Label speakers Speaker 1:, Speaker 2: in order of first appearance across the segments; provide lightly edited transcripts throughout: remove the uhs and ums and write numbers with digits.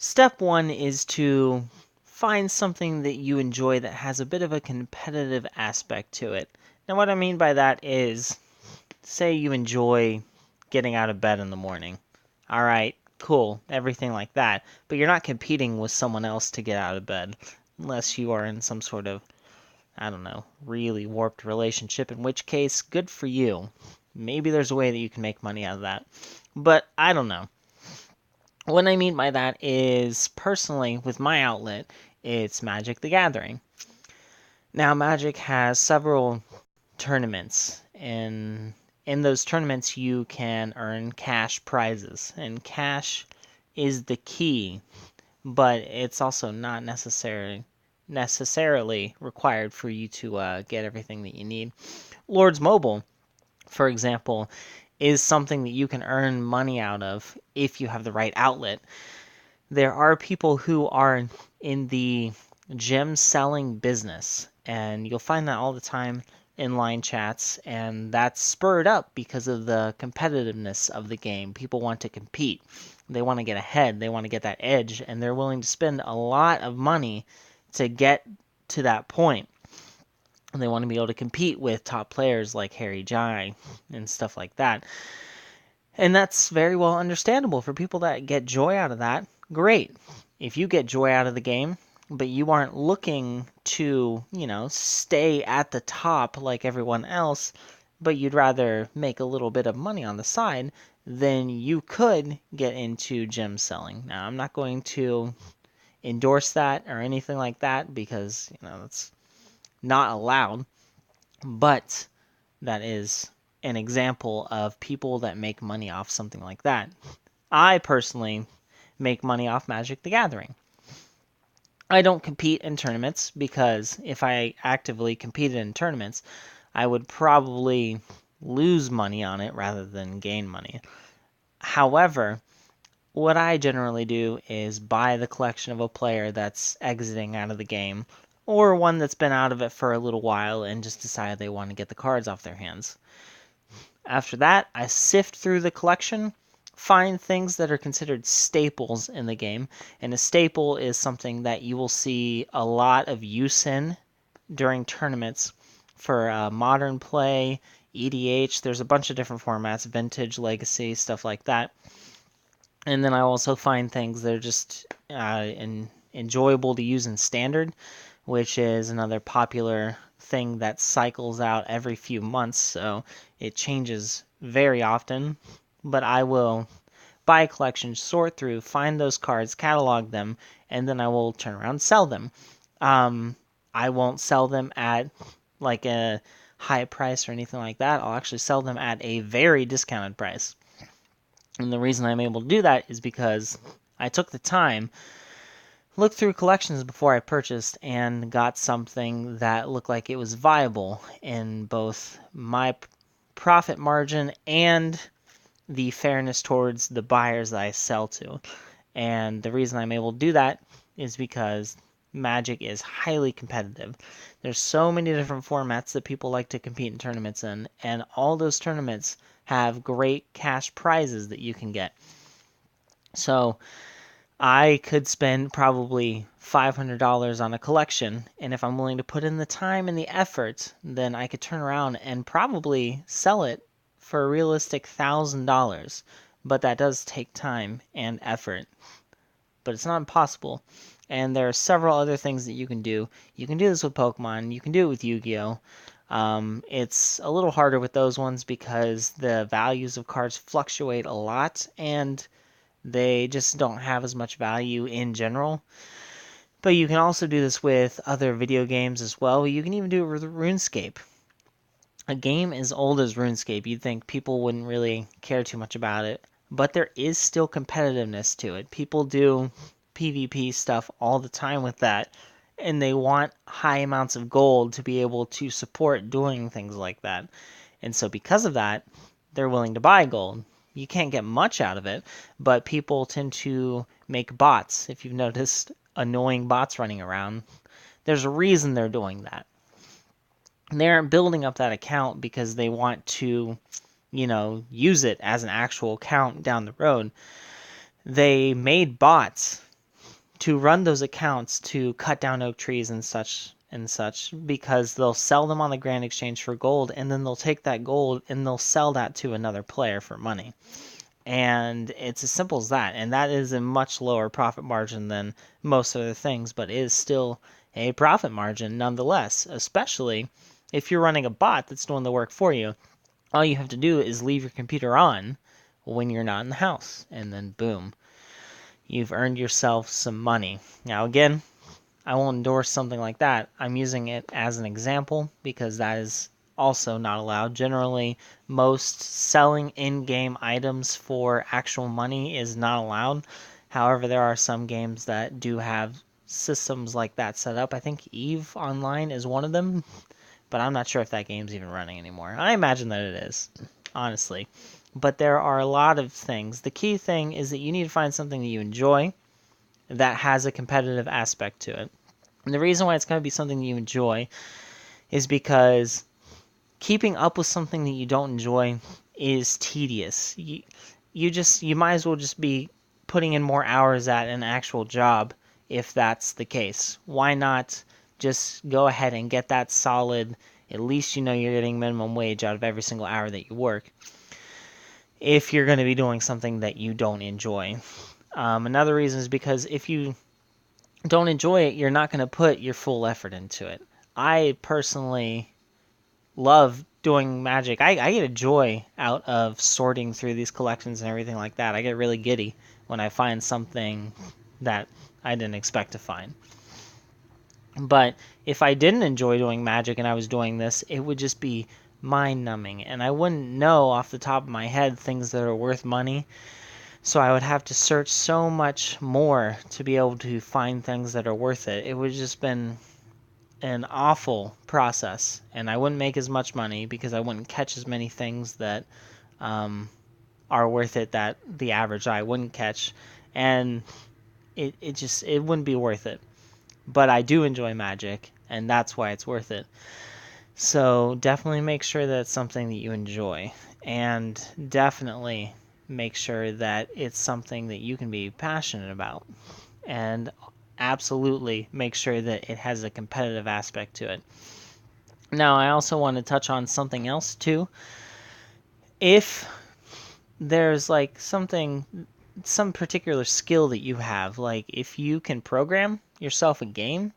Speaker 1: Step one is to find something that you enjoy that has a bit of a competitive aspect to it. Now, what I mean by that is, say you enjoy getting out of bed in the morning. All right, cool, everything like that. But you're not competing with someone else to get out of bed, unless you are in some sort of, I don't know, really warped relationship, in which case, good for you. Maybe there's a way that you can make money out of that. But I don't know. What I mean by that is, personally, with my outlet, it's Magic the Gathering. Now, Magic has several tournaments, and in those tournaments, you can earn cash prizes, and cash is the key, but it's also not necessarily required for you to get everything that you need. Lords Mobile, for example, is something that you can earn money out of if you have the right outlet. There are people who are in the gem selling business, and you'll find that all the time in line chats, and that's spurred up because of the competitiveness of the game. People want to compete. They want to get ahead. They want to get that edge, and they're willing to spend a lot of money to get to that point. And they want to be able to compete with top players like Harry Jai and stuff like that. And that's very well understandable for people that get joy out of that. Great. If you get joy out of the game, but you aren't looking to, stay at the top like everyone else, but you'd rather make a little bit of money on the side, then you could get into gem selling. Now, I'm not going to endorse that or anything like that because, that's not allowed, but that is an example of people that make money off something like that. I personally make money off Magic the Gathering. I don't compete in tournaments because if I actively competed in tournaments, I would probably lose money on it rather than gain money. However, what I generally do is buy the collection of a player that's exiting out of the game, or one that's been out of it for a little while and just decided they want to get the cards off their hands. After that, I sift through the collection, find things that are considered staples in the game, and a staple is something that you will see a lot of use in during tournaments for modern play, EDH. There's a bunch of different formats, vintage, legacy, stuff like that. And then I also find things that are just enjoyable to use in standard, which is another popular thing that cycles out every few months, so it changes very often. But I will buy a collection, sort through, find those cards, catalog them, and then I will turn around and sell them. I won't sell them at like a high price or anything like that. I'll actually sell them at a very discounted price. And the reason I'm able to do that is because I took the time, looked through collections before I purchased, and got something that looked like it was viable in both my profit margin and the fairness towards the buyers that I sell to. And the reason I'm able to do that is because Magic is highly competitive. There's so many different formats that people like to compete in tournaments in, and all those tournaments have great cash prizes that you can get. So I could spend probably $500 on a collection, and if I'm willing to put in the time and the effort, then I could turn around and probably sell it for a realistic $1,000. But that does take time and effort. But it's not impossible. And there are several other things that you can do. You can do this with Pokemon. You can do it with Yu-Gi-Oh! It's a little harder with those ones because the values of cards fluctuate a lot, and they just don't have as much value in general. But you can also do this with other video games as well. You can even do it with RuneScape. A game as old as RuneScape, you'd think people wouldn't really care too much about it, but there is still competitiveness to it. People do PvP stuff all the time with that, and they want high amounts of gold to be able to support doing things like that. And so because of that, they're willing to buy gold. You can't get much out of it, but people tend to make bots. If you've noticed annoying bots running around, there's a reason they're doing that. They aren't building up that account because they want to, use it as an actual account down the road. They made bots to run those accounts to cut down oak trees and such, because they'll sell them on the Grand Exchange for gold, and then they'll take that gold and they'll sell that to another player for money. And it's as simple as that. And that is a much lower profit margin than most other things, but is still a profit margin nonetheless, especially if you're running a bot that's doing the work for you. All you have to do is leave your computer on when you're not in the house, and then boom, you've earned yourself some money. Now, again, I won't endorse something like that. I'm using it as an example because that is also not allowed. Generally, most selling in-game items for actual money is not allowed. However, there are some games that do have systems like that set up. I think EVE Online is one of them, but I'm not sure if that game's even running anymore. I imagine that it is, honestly. But there are a lot of things. The key thing is that you need to find something that you enjoy that has a competitive aspect to it. And the reason why it's going to be something that you enjoy is because keeping up with something that you don't enjoy is tedious. You might as well just be putting in more hours at an actual job if that's the case. Why not just go ahead and get that solid, at least you know you're getting minimum wage out of every single hour that you work, if you're going to be doing something that you don't enjoy. Another reason is because if you don't enjoy it, you're not going to put your full effort into it. I personally love doing Magic. I get a joy out of sorting through these collections and everything like that. I get really giddy when I find something that I didn't expect to find. But if I didn't enjoy doing Magic and I was doing this, it would just be mind-numbing, and I wouldn't know off the top of my head things that are worth money. So I would have to search so much more to be able to find things that are worth it. It would have just been an awful process, and I wouldn't make as much money because I wouldn't catch as many things that are worth it that the average eye wouldn't catch, and it wouldn't be worth it. But I do enjoy Magic, and that's why it's worth it. So definitely make sure that it's something that you enjoy, and definitely make sure that it's something that you can be passionate about, and absolutely make sure that it has a competitive aspect to it. Now, I also want to touch on something else too. If there's like some particular skill that you have, like if you can program yourself a game,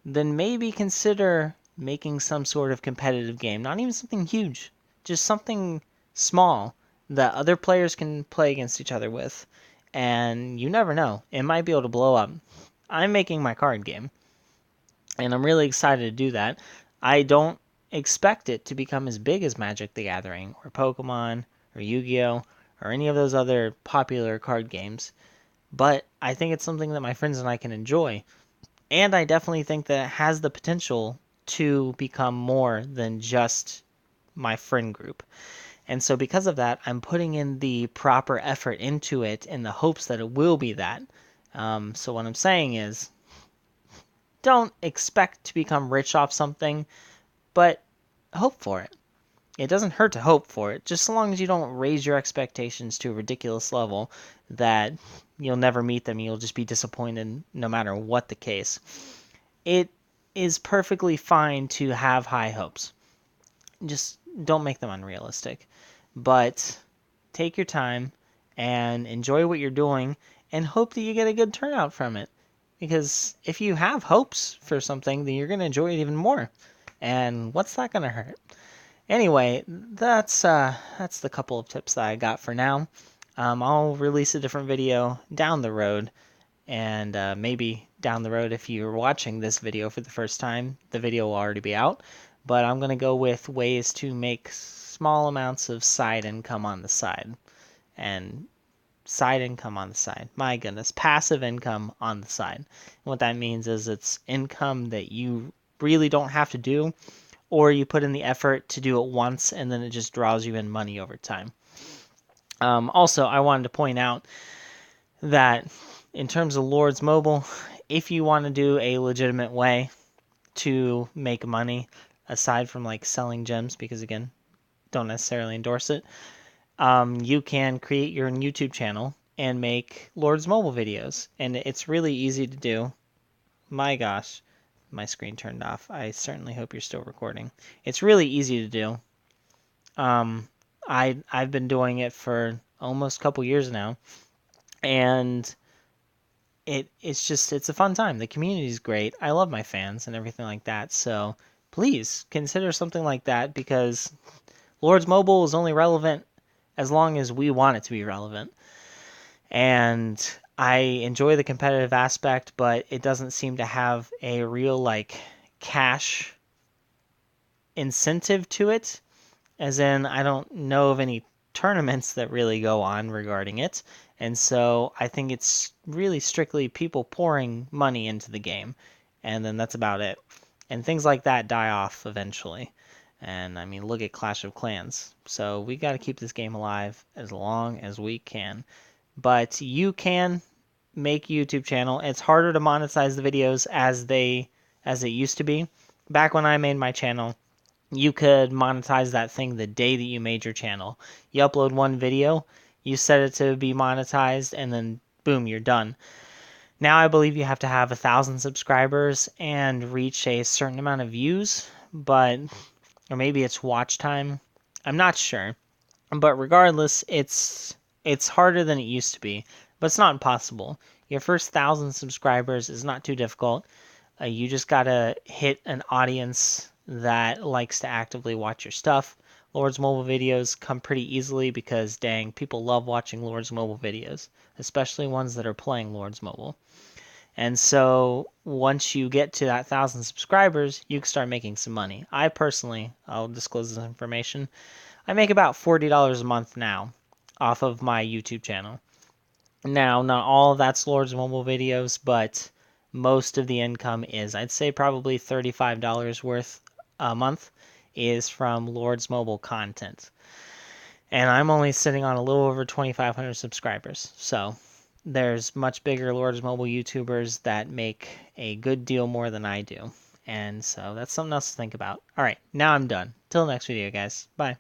Speaker 1: then maybe consider making some sort of competitive game. Not even something huge, just something small that other players can play against each other with. And you never know, it might be able to blow up. I'm making my card game, and I'm really excited to do that. I don't expect it to become as big as Magic the Gathering, or Pokemon, or Yu-Gi-Oh!, or any of those other popular card games. But I think it's something that my friends and I can enjoy. And I definitely think that it has the potential to become more than just my friend group. And so because of that, I'm putting in the proper effort into it in the hopes that it will be that. So what I'm saying is, don't expect to become rich off something, but hope for it. It doesn't hurt to hope for it, just so long as you don't raise your expectations to a ridiculous level that you'll never meet them. You'll just be disappointed no matter what the case. It is perfectly fine to have high hopes. Just don't make them unrealistic. But take your time and enjoy what you're doing and hope that you get a good turnout from it. Because if you have hopes for something, then you're going to enjoy it even more. And what's that going to hurt? Anyway, that's the couple of tips that I got for now. I'll release a different video down the road, and maybe down the road, if you're watching this video for the first time, the video will already be out. But I'm going to go with ways to make small amounts of side income on the side. And side income on the side. My goodness, passive income on the side. And what that means is it's income that you really don't have to do, or you put in the effort to do it once and then it just draws you in money over time. Also, I wanted to point out that in terms of Lords Mobile, if you want to do a legitimate way to make money, aside from like selling gems, because again, don't necessarily endorse it, you can create your own YouTube channel and make Lords Mobile videos. And it's really easy to do. My gosh, my screen turned off. I certainly hope you're still recording. It's really easy to do. Um, I've been doing it for almost a couple years now, and it's a fun time. The community's great. I love my fans and everything like that. So please consider something like that, because Lords Mobile is only relevant as long as we want it to be relevant. And I enjoy the competitive aspect, but it doesn't seem to have a real like cash incentive to it. As in, I don't know of any tournaments that really go on regarding it. And so I think it's really strictly people pouring money into the game. And then that's about it. And things like that die off eventually. And I mean, look at Clash of Clans. So we got to keep this game alive as long as we can. But you can make YouTube channel. It's harder to monetize the videos as it used to be. Back when I made my channel, you could monetize that thing the day that you made your channel. You upload one video, you set it to be monetized, and then boom, you're done. Now I believe you have to have 1,000 subscribers and reach a certain amount of views, or maybe it's watch time. I'm not sure. But regardless, it's harder than it used to be, but it's not impossible. Your first 1,000 subscribers is not too difficult. You just gotta hit an audience that likes to actively watch your stuff. Lords Mobile videos come pretty easily because, dang, people love watching Lords Mobile videos, especially ones that are playing Lords Mobile. And so once you get to that 1,000 subscribers, you can start making some money. I personally, I'll disclose this information, I make about $40 a month now off of my YouTube channel. Now, not all of that's Lords Mobile videos, but most of the income is, I'd say probably $35 worth a month is from Lords Mobile content. And I'm only sitting on a little over 2,500 subscribers. So there's much bigger Lords Mobile YouTubers that make a good deal more than I do. And so that's something else to think about. All right, now I'm done. Till next video, guys. Bye.